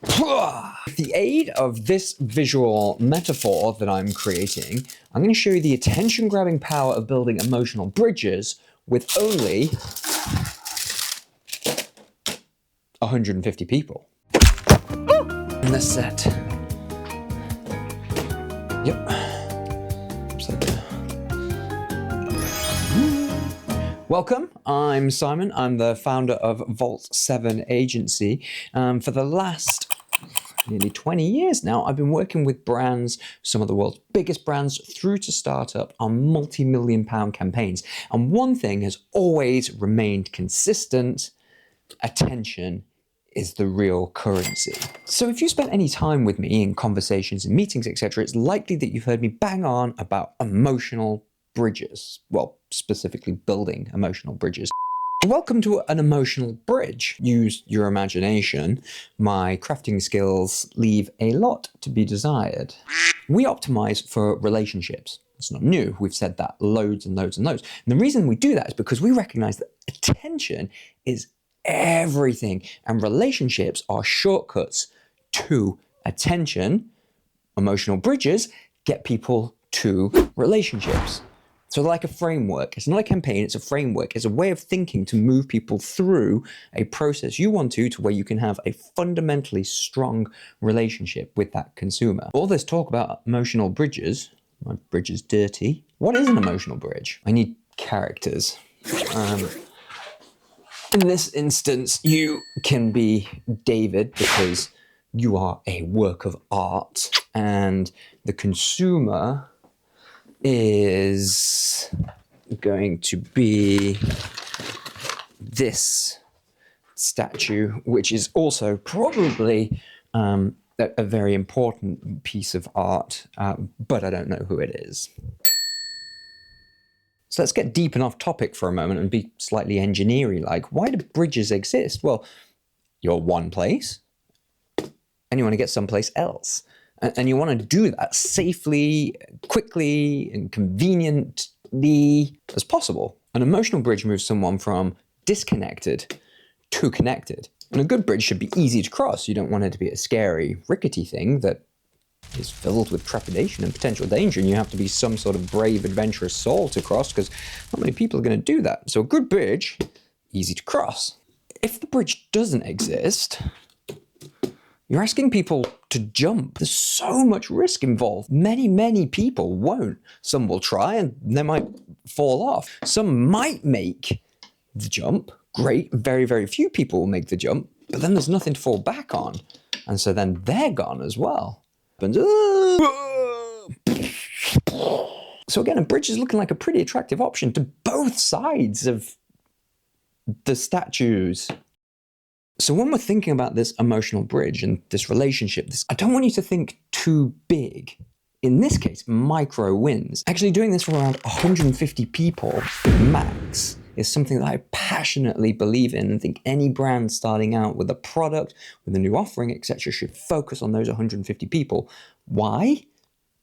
With the aid of this visual metaphor that I'm creating, I'm going to show you the attention-grabbing power of building emotional bridges with only 150 people. In the set. Yep. Welcome, I'm Simon. I'm the founder of Vault 7 Agency. For the last nearly 20 years now, I've been working with brands, some of the world's biggest brands, through to startup on multi-million pound campaigns. And one thing has always remained consistent: attention is the real currency. So if you spent any time with me in conversations and meetings, etc., it's likely that you've heard me bang on about emotional bridges. Well, specifically building emotional bridges. Welcome to an emotional bridge. Use your imagination. My crafting skills leave a lot to be desired. We optimize for relationships. It's not new. We've said that loads and loads and loads. And the reason we do that is because we recognize that attention is everything, and relationships are shortcuts to attention. Emotional bridges get people to relationships. So like a framework. It's not a campaign, it's a framework. It's a way of thinking to move people through a process you want to where you can have a fundamentally strong relationship with that consumer. All this talk about emotional bridges, my bridge is dirty. What is an emotional bridge? I need characters. In this instance, you can be David because you are a work of art, and the consumer is going to be this statue, which is also probably a very important piece of art, but I don't know who it is. So let's get deep and off topic for a moment and be slightly engineering like. Why do bridges exist? Well, you're one place and you want to get someplace else. And you want to do that safely, quickly, and conveniently as possible. An emotional bridge moves someone from disconnected to connected. And a good bridge should be easy to cross. You don't want it to be a scary, rickety thing that is filled with trepidation and potential danger, and you have to be some sort of brave, adventurous soul to cross, because not many people are going to do that. So a good bridge, easy to cross. If the bridge doesn't exist, you're asking people to jump. There's so much risk involved. Many people won't. Some will try and they might fall off. Some might make the jump. Great, very few people will make the jump, but then there's nothing to fall back on. And so then they're gone as well. So again, a bridge is looking like a pretty attractive option to both sides of the statues. So when we're thinking about this emotional bridge and this relationship, I don't want you to think too big. In this case, micro wins. Actually doing this for around 150 people max is something that I passionately believe in, and think any brand starting out with a product, with a new offering, etc., should focus on those 150 people. Why?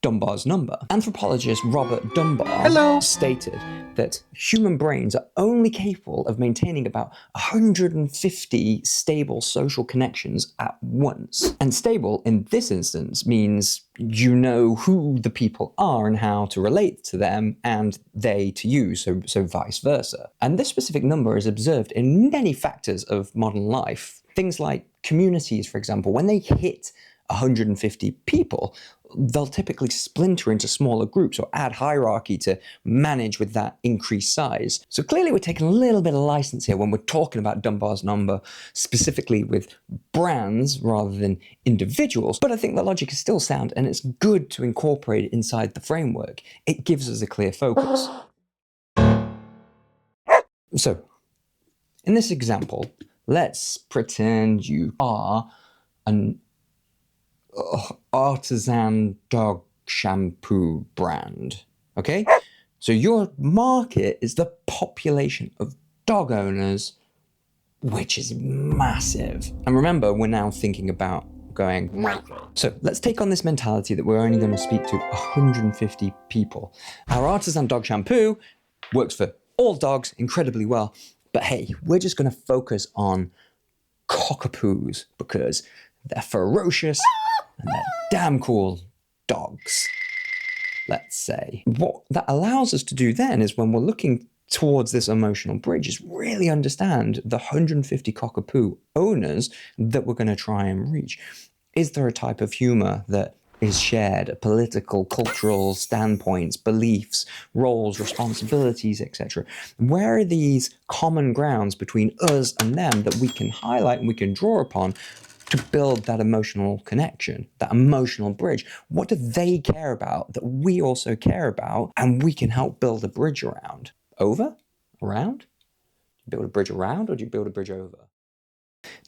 Dunbar's number. Anthropologist Robert Dunbar stated that human brains are only capable of maintaining about 150 stable social connections at once. And stable in this instance means you know who the people are and how to relate to them, and they to you, so vice versa. And this specific number is observed in many factors of modern life. Things like communities, for example, when they hit 150 people, they'll typically splinter into smaller groups or add hierarchy to manage with that increased size. So clearly we're taking a little bit of license here when we're talking about Dunbar's number, specifically with brands rather than individuals. But I think the logic is still sound, and it's good to incorporate it inside the framework. It gives us a clear focus. So, in this example, let's pretend you are an artisan dog shampoo brand, okay? So your market is the population of dog owners, which is massive. And remember, we're now thinking about going micro. So let's take on this mentality that we're only going to speak to 150 people. Our artisan dog shampoo works for all dogs incredibly well, but hey, we're just going to focus on cockapoos because they're ferocious, and they're damn cool dogs, let's say. What that allows us to do then is when we're looking towards this emotional bridge is really understand the 150 cockapoo owners that we're going to try and reach. Is there a type of humor that is shared, political, cultural standpoints, beliefs, roles, responsibilities, etc.? Where are these common grounds between us and them that we can highlight and we can draw upon to build that emotional connection, that emotional bridge? What do they care about that we also care about and we can help build a bridge around? Over? Around? Do you build a bridge around or do you build a bridge over?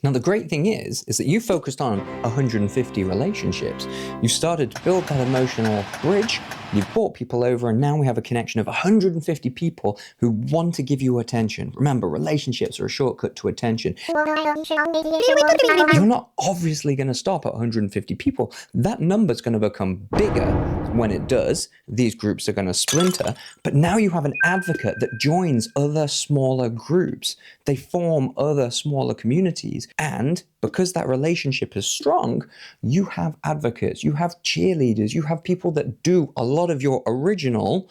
Now, the great thing is that you focused on 150 relationships. You started to build that emotional bridge, you've brought people over, and now we have a connection of 150 people who want to give you attention. Remember, relationships are a shortcut to attention. You're not obviously going to stop at 150 people. That number's going to become bigger. When it does, these groups are going to splinter, but now you have an advocate that joins other smaller groups. They form other smaller communities, and because that relationship is strong, you have advocates, you have cheerleaders, you have people that do a lot of your original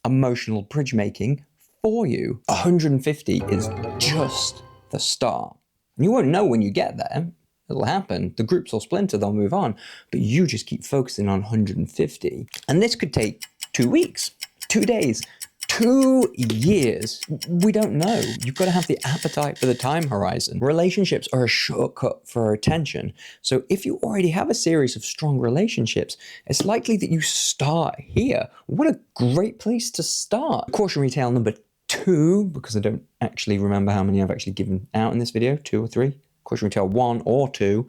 emotional bridge making for you. 150 is just the start. And you won't know when you get there. It'll happen. The groups will splinter, they'll move on, but you just keep focusing on 150. And this could take 2 weeks, 2 days, 2 years. We don't know. You've got to have the appetite for the time horizon. Relationships are a shortcut for attention. So if you already have a series of strong relationships, it's likely that you start here. What a great place to start. Cautionary tale number 2, because I don't actually remember how many I've actually given out in this video, 2 or 3. Cautionary tale 1 or 2,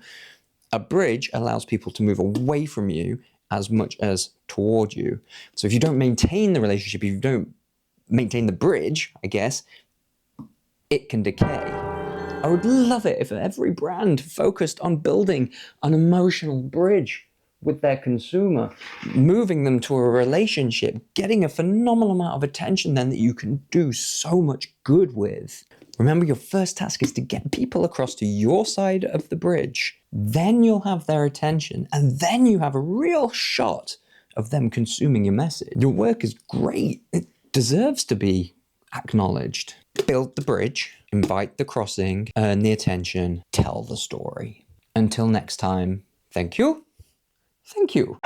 a bridge allows people to move away from you as much as toward you. So if you don't maintain the relationship, if you don't maintain the bridge, I guess, it can decay. I would love it if every brand focused on building an emotional bridge with their consumer, moving them to a relationship, getting a phenomenal amount of attention then that you can do so much good with. Remember, your first task is to get people across to your side of the bridge. Then you'll have their attention, and then you have a real shot of them consuming your message. Your work is great. It deserves to be acknowledged. Build the bridge, invite the crossing, earn the attention, tell the story. Until next time, thank you. Thank you.